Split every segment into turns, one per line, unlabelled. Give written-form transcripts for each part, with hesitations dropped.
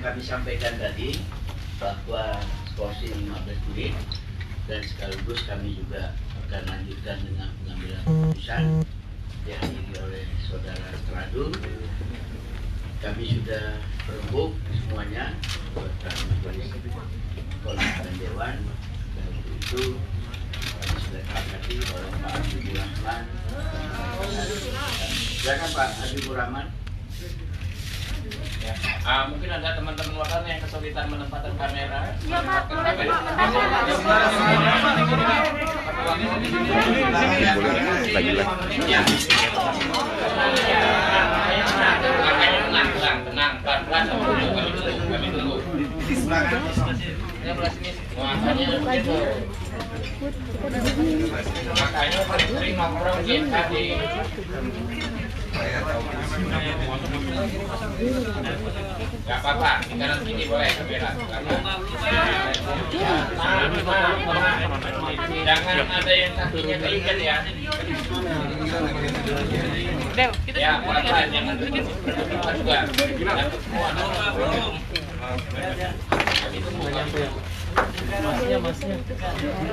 kami sampaikan tadi bahwa skorsing 15 menit dan sekaligus kami juga akan lanjutkan dengan pengambilan keputusan dihadiri oleh saudara Teradu. Kami sudah berembuk semuanya buat majelis kehormatan dewan, dan untuk itu kami sudah sepakati oleh Pak Habibur Rahman. Silakan Pak Habibur Rahman.
Ya. Mungkin ada teman-teman wartawan yang kesulitan menempatkan kamera.
Iya Pak,
tenang, pelan-pelan kami tunggu. Di sebelah sini. Makanya paling sering nongkrong di MKD. Gak apa-apa, di kanan sini boleh kamera. Jangan ada yang kakinya keikat ya. Ya, pelan-pelan, jangan berdebat juga.
Masnya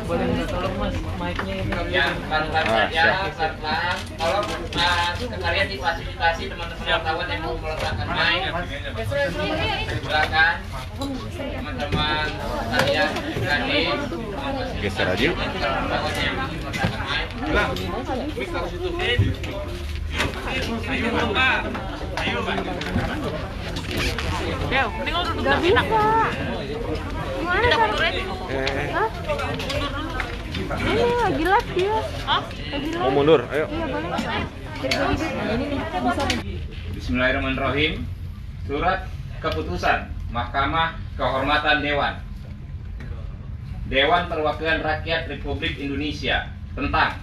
boleh minta tolong mas, mic-nya ini.
Ya, pelan-pelan saja, pelan-pelan. Tolong sekalian difasilitasi teman-teman wartawan yang mau meletakkan mic. Silakan teman-teman sekalian tadi
geser aja.
wartawan yang meletakkan mic. Ayo Pak. Ayo Pak.
Dew, mending lo duduk gak bisa. Gimana caranya? Hah? Ini lagi live dia. Hah? Lagi live.
Mau mundur, ayo.
Iya boleh.
Bismillahirrahmanirrahim. Surat keputusan Mahkamah Kehormatan Dewan Perwakilan Rakyat Republik Indonesia tentang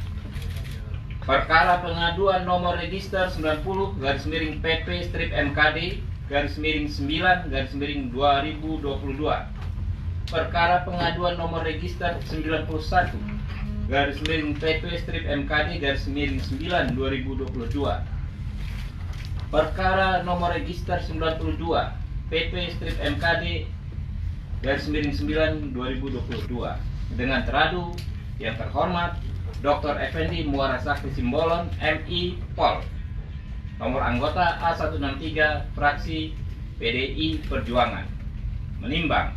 perkara pengaduan nomor register 90/MKD/9/2022. Perkara pengaduan nomor register 91/PP/MKD/9/2022. Perkara nomor register 92 PP/MKD/9/2022 dengan teradu yang terhormat Dr. Effendi Muara Sakti Simbolon MI Pol, nomor anggota A163 fraksi PDI Perjuangan, menimbang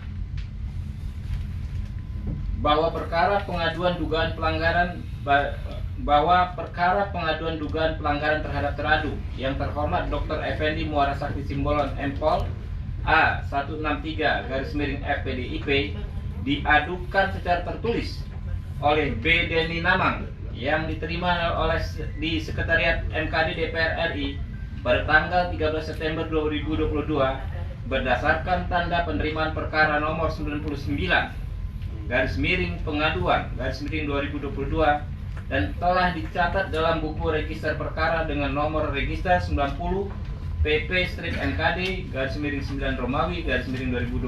bahwa perkara pengaduan dugaan pelanggaran terhadap teradu yang terhormat Dr. Effendi Muara Sakti Simbolon M.Pol A163/FPDIP diadukan secara tertulis oleh B. Deni Namang yang diterima di Sekretariat MKD DPR RI pada tanggal 13 September 2022 berdasarkan tanda penerimaan perkara nomor 99/pengaduan/2022 dan telah dicatat dalam buku register perkara dengan nomor register 90 PP/MKD/9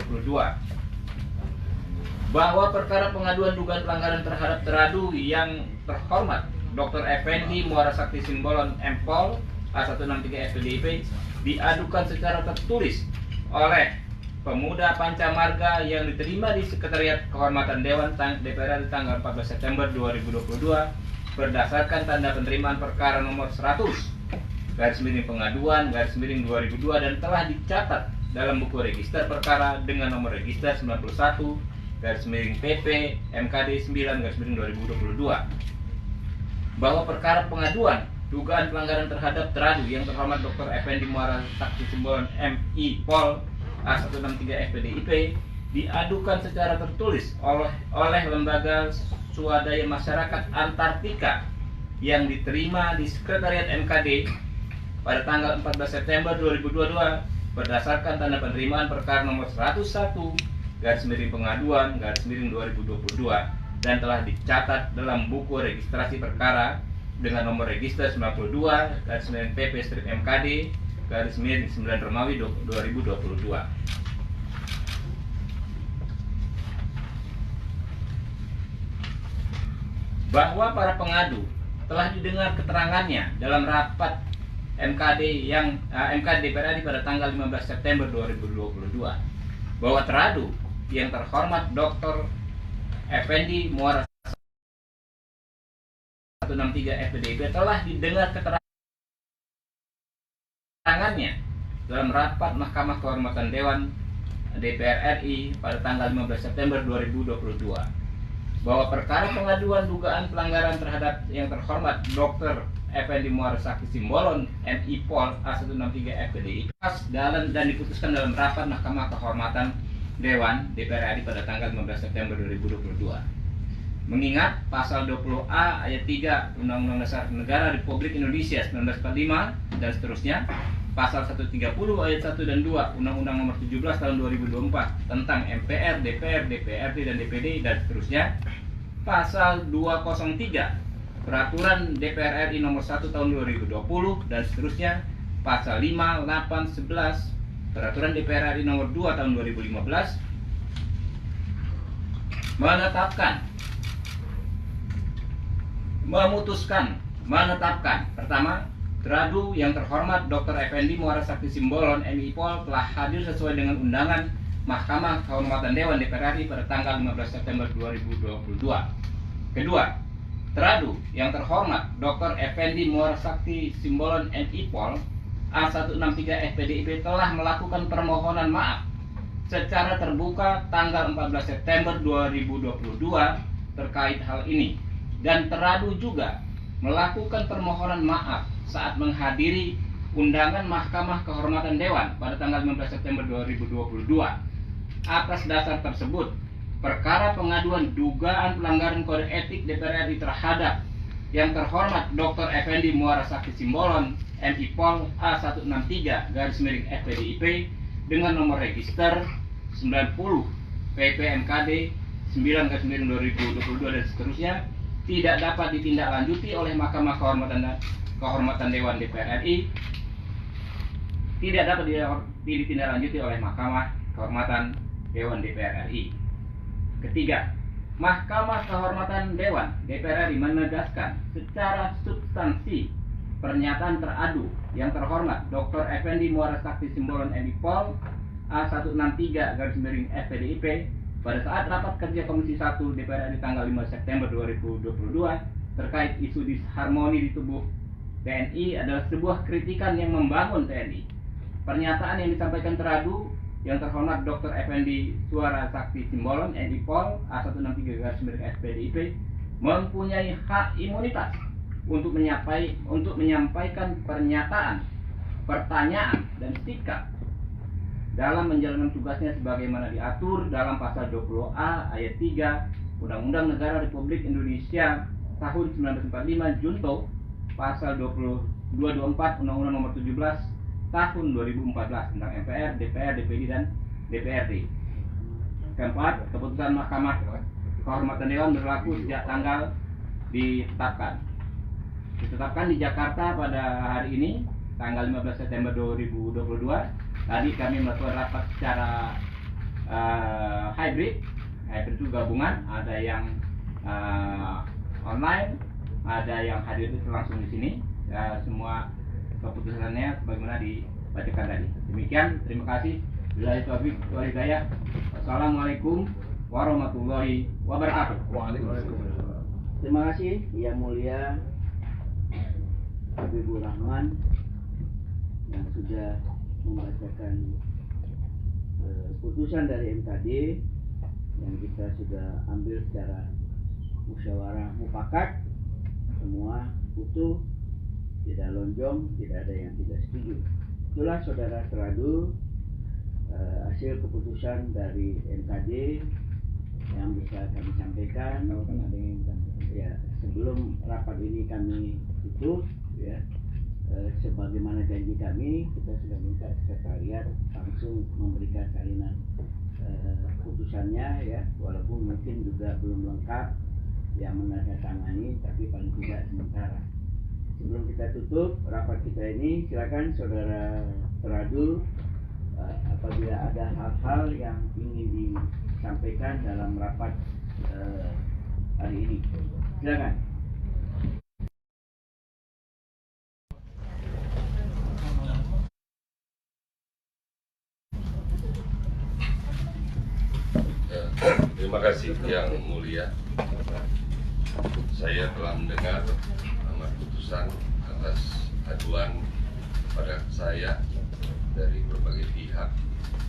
bahwa perkara pengaduan dugaan pelanggaran terhadap teradu yang terhormat Dr. Effendi Muara Sakti Simbolon M.Pol A163 FPDIP diadukan secara tertulis oleh pemuda Pancamarga yang diterima di Sekretariat Kehormatan Dewan DPR di tanggal 14 September 2022 berdasarkan tanda penerimaan perkara nomor 100/pengaduan/2002 dan telah dicatat dalam buku register perkara dengan nomor register 91/PP/MKD/9/2022 bahwa perkara pengaduan dugaan pelanggaran terhadap teradu yang terhormat Dr. Effendi Muara Sakti Simbolon MI Pol A163 FPDIP diadukan secara tertulis oleh Lembaga Swadaya Masyarakat Antartika yang diterima di Sekretariat MKD pada tanggal 14 September 2022 berdasarkan tanda penerimaan perkara nomor 101/pengaduan/2022 dan telah dicatat dalam buku registrasi perkara dengan nomor register 92/PP/MKD/9/2022. Bahwa para pengadu telah didengar keterangannya dalam rapat MKD DPR RI pada tanggal 15 September 2022 bahwa teradu yang terhormat Dr. Effendi Muara 163 FPDIP telah didengar keterangannya dalam rapat Mahkamah Kehormatan Dewan DPR RI pada tanggal 15 September 2022, bahwa perkara pengaduan dugaan pelanggaran terhadap yang terhormat Dr. Effendi Muara Sakti Simbolon MI Pol A163 FPDIP dan diputuskan dalam rapat Mahkamah Kehormatan Dewan DPR RI pada tanggal 15 September 2022. Mengingat pasal 20A ayat 3 Undang-Undang Dasar Negara Republik Indonesia 1945 dan seterusnya, pasal 130 ayat 1 dan 2 Undang-Undang Nomor 17 tahun 2024 tentang MPR, DPR, DPRD dan DPD dan seterusnya, pasal 203 Peraturan DPR RI Nomor 1 tahun 2020 dan seterusnya, pasal 5, 8, 11 Peraturan DPR RI Nomor 2 tahun 2015 menetapkan pertama, teradu yang terhormat Dr. Effendi Muara Sakti Simbolon MI Pol telah hadir sesuai dengan undangan Mahkamah Kehormatan Dewan DPR RI pada tanggal 15 September 2022. Kedua, teradu yang terhormat Dr. Effendi Muara Sakti Simbolon MI Pol A163 FPDIP telah melakukan permohonan maaf secara terbuka tanggal 14 September 2022 terkait hal ini, dan teradu juga melakukan permohonan maaf saat menghadiri undangan Mahkamah Kehormatan Dewan pada tanggal 15 September 2022. Atas dasar tersebut, perkara pengaduan dugaan pelanggaran kode etik DPR RI terhadap yang terhormat Dr. Effendi Muara Sakti Simbolon MI Pol A163 FPDIP dengan nomor register 90 PPMKD 9/2022 dan seterusnya tidak dapat ditindaklanjuti oleh Mahkamah Kehormatan Dewan DPR RI, tidak dapat ditindaklanjuti oleh Mahkamah Kehormatan Dewan DPR RI. Ketiga, Mahkamah Kehormatan Dewan DPR RI menegaskan secara substansi pernyataan teradu yang terhormat Dr. Effendi Muara Sakti Simbolon MI Pol A163 FPDIP pada saat rapat kerja Komisi 1 DPR RI tanggal 5 September 2022 terkait isu disharmoni di tubuh TNI adalah sebuah kritikan yang membangun TNI. Pernyataan yang disampaikan teradu yang terhormat Dr. Effendi Muara Sakti Simbolon MI Pol A163 FPDIP mempunyai hak imunitas untuk menyampaikan pernyataan, pertanyaan dan sikap dalam menjalankan tugasnya sebagaimana diatur dalam pasal 20A ayat 3 Undang-Undang Negara Republik Indonesia tahun 1945 Junto, pasal 224 Undang-Undang Nomor 17 tahun 2014 tentang MPR, DPR, DPD dan DPRD. Keempat, keputusan Mahkamah Kehormatan Dewan berlaku sejak tanggal ditetapkan di Jakarta pada hari ini tanggal 15 September 2022. Tadi kami melakukan rapat secara hybrid itu gabungan, ada yang online, ada yang hadir langsung di sini. Semua keputusannya sebagaimana dibacakan tadi. Demikian, terima kasih. Billahi taufiq wal hidayah. Wassalamualaikum warahmatullahi wabarakatuh.
Waalaikumsalam. Terima kasih Yang Mulia Habibur Rahman yang sudah membacakan putusan dari MKD yang kita sudah ambil secara musyawarah mufakat, semua utuh, tidak lonjong, tidak ada yang tidak setuju. Itulah saudara teradu hasil keputusan dari MKD yang bisa kami sampaikan. Ya, sebelum rapat ini kami tutup, ya, sebagaimana janji kami, kita sudah minta sekretariat langsung memberikan salinan putusannya, ya, walaupun mungkin juga belum lengkap yang menandatangani, tapi paling tidak sementara. Sebelum kita tutup rapat kita ini, silakan saudara teradu apabila ada hal-hal yang ingin disampaikan dalam rapat hari ini, silakan.
Terima kasih yang mulia. Saya telah mendengar amar putusan atas aduan pada saya dari berbagai pihak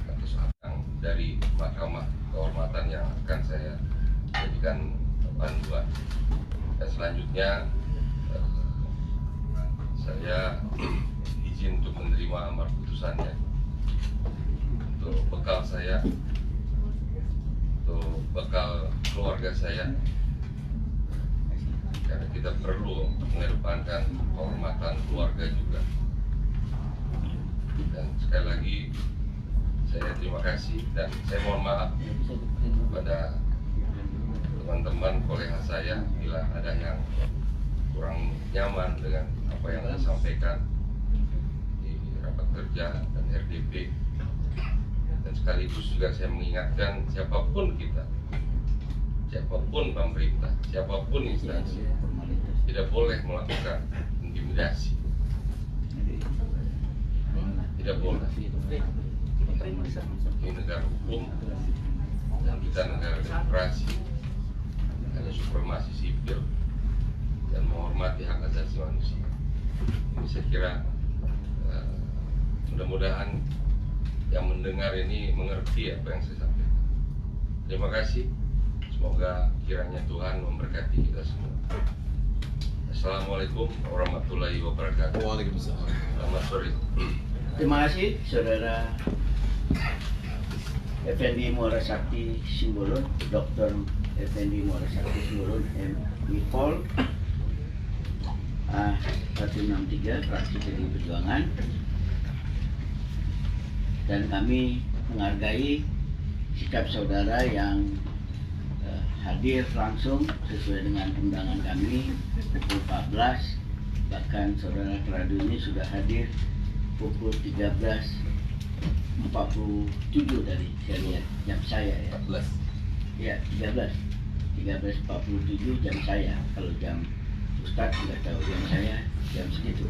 atas akang dari Mahkamah Kehormatan yang akan saya jadikan panduan. Dan selanjutnya saya izin untuk menerima amar putusannya untuk bekal saya, untuk bekal keluarga saya, karena kita perlu mengedepankan kehormatan keluarga juga. Dan sekali lagi saya terima kasih dan saya mohon maaf kepada teman-teman kolega saya bila ada yang kurang nyaman dengan apa yang saya sampaikan di rapat kerja dan RDP. Dan sekaligus juga saya mengingatkan siapapun kita, siapapun pemerintah, siapapun instansi, tidak boleh melakukan intimidasi. Tidak boleh. Ini negara hukum dan kita negara demokrasi, ada supremasi sipil dan menghormati hak asasi manusia. Ini saya kira mudah-mudahan yang mendengar ini mengerti apa yang saya sampaikan. Terima kasih. Semoga kiranya Tuhan memberkati kita semua. Assalamualaikum warahmatullahi wabarakatuh.
Waalaikumsalam.
Selamat sore.
Terima kasih Saudara Effendi Muara Sakti Simbolon, Dr. Effendi Muara Sakti Simbolon, MI Pol A163 fraksi PDI Perjuangan. Dan kami menghargai sikap saudara yang hadir langsung sesuai dengan undangan kami pukul 14. Bahkan saudara Tradu ini sudah hadir pukul 13.47 dari saya lihat jam saya ya.
14.
Ya 13.47 jam saya. Kalau jam Ustadz tidak tahu jam saya jam segitu.